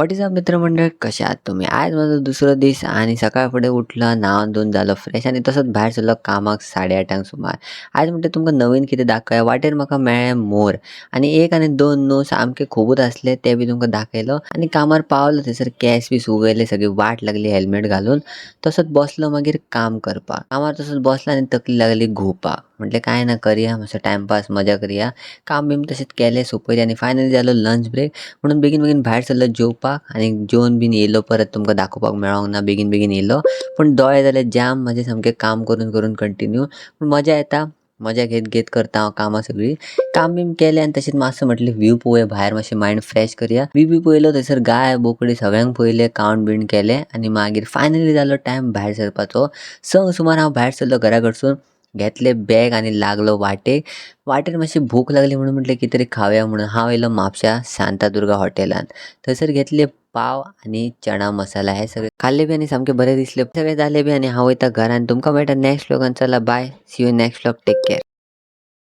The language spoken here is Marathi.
व्हॉट इज अप मित्रमंडळ, कशा आहात तुम्ही? आज माझं दुसरं दीस आणि सकाळ फुडें उठलं, न्हावन धुवन जालो फ्रेश आणि तसोच भायर सरलो कामाक 8:30 सुमार. आज म्हणटा तुमकां नवीन कितें दाखोवया. वाटेर म्हाका मेळ्ळे मोर आणि एक आनी दोन न्हू सामके खूबच आसले ते बी तुमकां दाखयलो आणि कामार पावलो थंयसर केंस बी सुकयले, सगळी वाट लागली हेल्मेट घालून. तसोच बसलो मागीर काम करपाक. कामार तसोच बसलो आनी तकली लागली घुंवपाक. म्हटलें कांय ना, करया मातसो टायमपास, मजा करया. काम बीम तशेंच केलें सोंपयलें आनी फायनली जालो लंच ब्रेक. म्हणून बेगीन बेगीन भायर सरलो जेवपाक आनी जेवन बीन येयलो परत तुमकां दाखोवपाक मेळोंक ना, बेगीन बेगीन येयलो. पूण दोळे जाले जाम म्हाजे सामके काम करून करून कंटिन्यू. पूण मजा येता. मजा घेत घेत करता हांव कामां सगळीं. काम बीम केलें आनी तशेंच मातसो म्हटलें व्यू पळोवया भायर, मातशें मायंड फ्रेश करया. व्यू बी पळयलो थंयसर गाय, बोकडी सगळ्यांक पळयलें, कावंट बिवंट केलें आनी मागीर फायनली जालो टायम भायर सरपाचो. 6 सुमार हांव भायर सरलो घरा कडसून. घेतलें बॅग आनी लागलो वाटेक. वाटेर मातशी भूक लागली म्हणून म्हटलें कितें तरी खावया म्हणून हांव येयलो म्हापशा शांतादुर्गा हॉटेलांत. थंयसर घेतले पाव आनी चणा मसाला हे सगळे खाल्ले बी आनी सामके बरे दिसले. सगळे जाले बी आनी हांव वयता घरा. तुमकां मेळटा नेक्स्ट व्लॉगान. चला bye, see you next vlog. Take care.